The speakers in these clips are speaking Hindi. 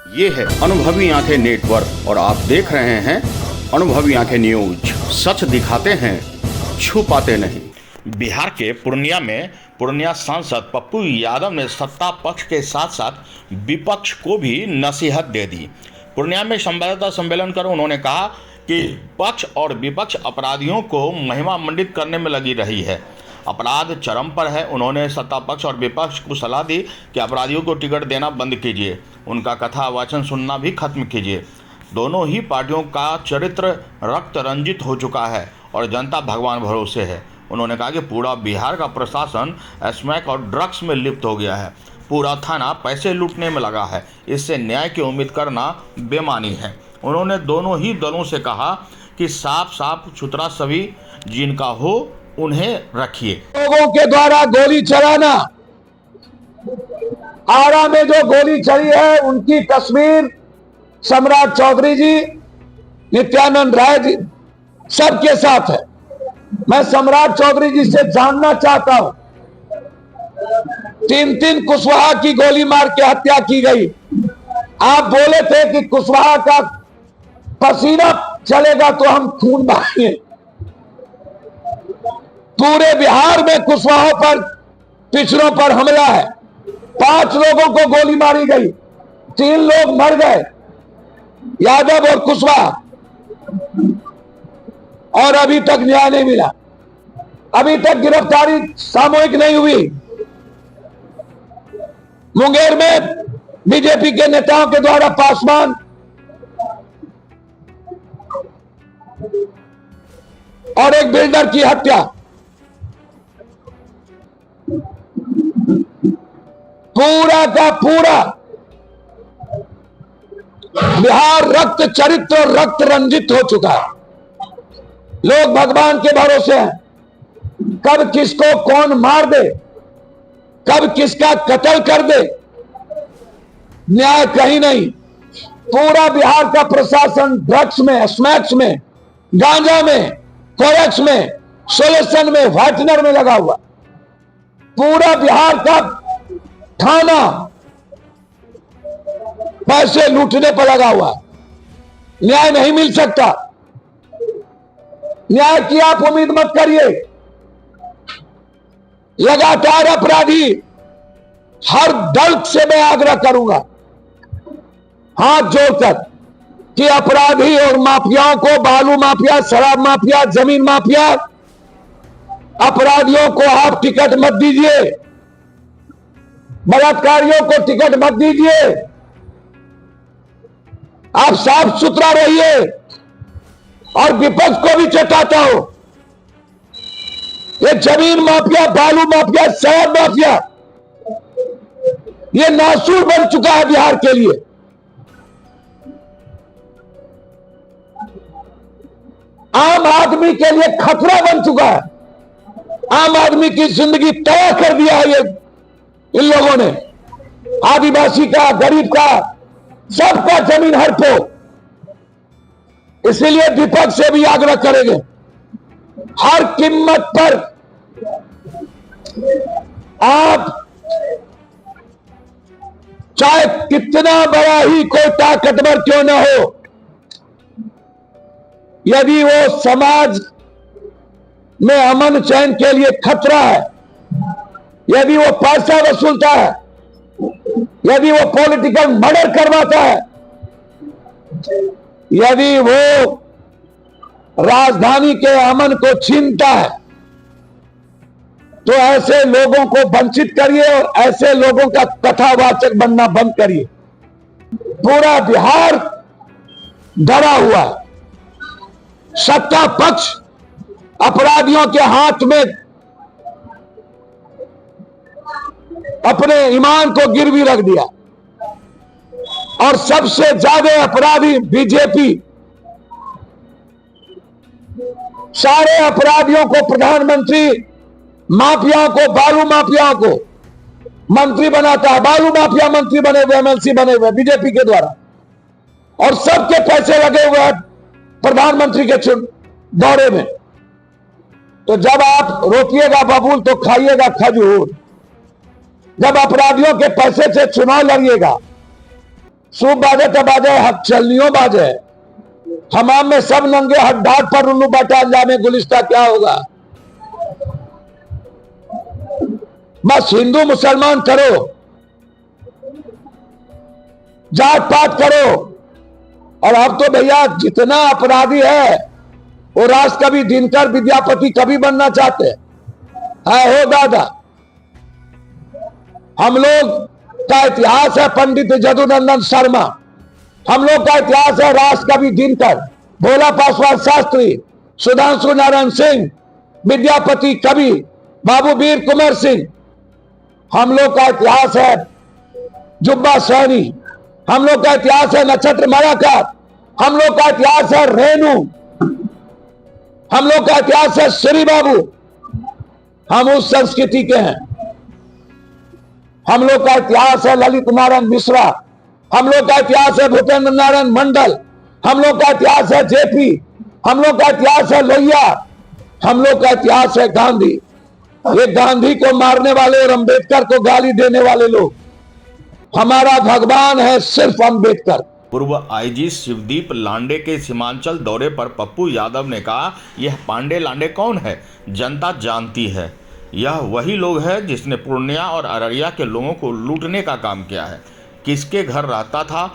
ये है अनुभवी आंखें नेटवर्क और आप देख रहे हैं अनुभवी आंखें न्यूज। सच दिखाते हैं, छुपाते नहीं। बिहार के पूर्णिया में पूर्णिया सांसद पप्पू यादव ने सत्ता पक्ष के साथ साथ विपक्ष को भी नसीहत दे दी। पूर्णिया में संवाददाता सम्मेलन कर उन्होंने कहा कि पक्ष और विपक्ष अपराधियों को महिमा मंडित करने में लगी रही है। अपराध चरम पर है। उन्होंने सत्ता पक्ष और विपक्ष को सलाह दी कि अपराधियों को टिकट देना बंद कीजिए, उनका कथा वाचन सुनना भी खत्म कीजिए। दोनों ही पार्टियों का चरित्र रक्त रंजित हो चुका है और जनता भगवान भरोसे है। उन्होंने कहा कि पूरा बिहार का प्रशासन स्मैक और ड्रग्स में लिप्त हो गया है। पूरा थाना पैसे लूटने में लगा है। इससे न्याय की उम्मीद करना बेमानी है। उन्होंने दोनों ही दलों से कहा कि साफ साफ सुथरा सभी जिनका हो उन्हें रखिए। लोगों के द्वारा गोली चलाना, आरा में जो गोली चली है उनकी तस्वीर सम्राट चौधरी जी, नित्यानंद राय जी सबके साथ है। मैं सम्राट चौधरी जी से जानना चाहता हूं, 3 कुशवाहा की गोली मार के हत्या की गई। आप बोले थे कि कुशवाहा का पसीना चलेगा तो हम खून बहाएंगे। पूरे बिहार में कुशवाहों पर, पिछड़ों पर हमला है। 5 लोगों को गोली मारी गई, 3 लोग मर गए, यादव और कुशवाहा, और अभी तक न्याय नहीं मिला। अभी तक गिरफ्तारी सामूहिक नहीं हुई। मुंगेर में बीजेपी के नेताओं के द्वारा पासवान और एक बिल्डर की हत्या। पूरा का पूरा बिहार रक्त चरित्र और रक्त रंजित हो चुका है। लोग भगवान के भरोसे हैं, कब किसको कौन मार दे, कब किसका कत्ल कर दे, न्याय कहीं नहीं। पूरा बिहार का प्रशासन ड्रग्स में, स्मैक्स में, गांजा में, कोरेक्स में, सोल्यूशन में, व्हाइटनर में लगा हुआ। पूरा बिहार का थाना पैसे लूटने पर लगा हुआ। न्याय नहीं मिल सकता। न्याय की आप उम्मीद मत करिए। लगातार अपराधी, हर दल से मैं आग्रह करूंगा हाथ जोड़कर कि अपराधी और माफियाओं को, बालू माफिया, शराब माफिया, जमीन माफिया, अपराधियों को आप टिकट मत दीजिए, बलात्कारियों को टिकट मत दीजिए। आप साफ सुथरा रहिए। और विपक्ष को भी चेताता हूं, ये जमीन माफिया, बालू माफिया, शराब माफिया, ये नासूर बन चुका है बिहार के लिए। आम आदमी के लिए खतरा बन चुका है। आम आदमी की जिंदगी तबाह कर दिया है ये इन लोगों ने। आदिवासी का, गरीब का, सबका जमीन हड़पो। इसीलिए विपक्ष से भी आग्रह करेंगे, हर कीमत पर आप, चाहे कितना बड़ा ही कोई ताकतवर क्यों न हो, यदि वो समाज में अमन चैन के लिए खतरा है, यदि वो पैसा वसूलता है, यदि वो पॉलिटिकल मर्डर करवाता है, यदि वो राजधानी के अमन को छीनता है, तो ऐसे लोगों को वंचित करिए और ऐसे लोगों का कथावाचक बनना बंद करिए। पूरा बिहार डरा हुआ है। सत्ता पक्ष अपराधियों के हाथ में अपने ईमान को गिरवी रख दिया और सबसे ज्यादा अपराधी बीजेपी। सारे अपराधियों को, प्रधानमंत्री, माफियाओं को, बालू माफियाओं को मंत्री बनाता है। बालू माफिया मंत्री बने हुए, एमएलसी बने हुए बीजेपी के द्वारा, और सबके पैसे लगे हुए हैं प्रधानमंत्री के दौरे में। तो जब आप रोकिएगा बबूल तो खाइएगा खजूर। जब अपराधियों के पैसे से चुनाव लड़िएगा सूप बाजे तो बाजे, हक चलनियों बाजे। हमाम में सब नंगे हड्डाट पर उल्लू बैठा, अंजाम गुलिस्ता क्या होगा। बस हिंदू मुसलमान करो, जात पात करो। और अब तो भैया जितना अपराधी है वो राष्ट्रकवि दिनकर विद्यापति कवि बनना चाहते हैं। हो दादा, हम लोग का इतिहास है पंडित जदुनंदन शर्मा, हम लोग का इतिहास है राष्ट्रकवि दिनकर, भोला पासवान शास्त्री, सुधांशु नारायण सिंह, विद्यापति कवि, बाबू वीर कुंवर सिंह। हम लोग का इतिहास है जुब्बा सैनी, हम लोग का इतिहास है नक्षत्र मराकर, हम लोग का इतिहास है रेणु, हम लोग का इतिहास है श्री बाबू। हम उस संस्कृति के हैं। हम लोग का इतिहास है ललित नारायण मिश्रा, हम लोग का इतिहास है भूपेंद्र नारायण मंडल, हम लोग का इतिहास है जेपी, हम लोग का इतिहास है लोहिया, हम लोग का इतिहास है गांधी। ये गांधी को मारने वाले और अंबेडकर को गाली देने वाले लोग, हमारा भगवान है सिर्फ अंबेडकर। पूर्व आईजी शिवदीप लांडे के सीमांचल दौरे पर पप्पू यादव ने कहा, यह पांडे लांडे कौन है, जनता जानती है। यह वही लोग है जिसने पूर्णिया और अररिया के लोगों को लूटने का काम किया है। किसके घर रहता था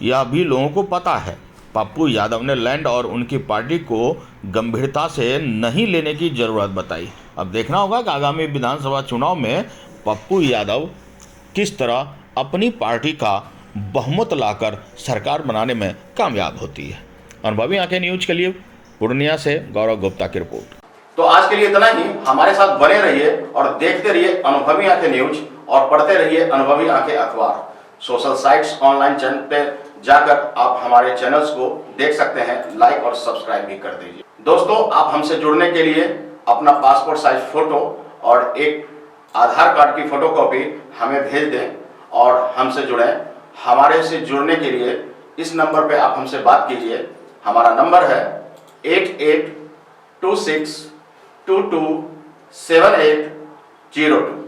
यह भी लोगों को पता है। पप्पू यादव ने लैंड और उनकी पार्टी को गंभीरता से नहीं लेने की जरूरत बताई। अब देखना होगा कि आगामी विधानसभा चुनाव में पप्पू यादव किस तरह अपनी पार्टी का बहुमत लाकर सरकार बनाने में कामयाब होती है। अनुभवी आंखें न्यूज के लिए पूर्णिया से गौरव गुप्ता की रिपोर्ट। तो आज के लिए इतना ही। हमारे साथ बने रहिए और देखते रहिए अनुभवी आंखें न्यूज और पढ़ते रहिए अनुभवी आंखें अखबार। सोशल साइट्स, ऑनलाइन चैनल पे जाकर आप हमारे चैनल्स को देख सकते हैं, लाइक और सब्सक्राइब भी कर दीजिए। दोस्तों, आप हमसे जुड़ने के लिए अपना पासपोर्ट साइज फोटो और एक आधार कार्ड की फोटोकॉपी हमें भेज दें और हमसे जुड़ें। हमारे से जुड़ने के लिए इस नंबर पे आप हमसे बात कीजिए। हमारा नंबर है 8826227802।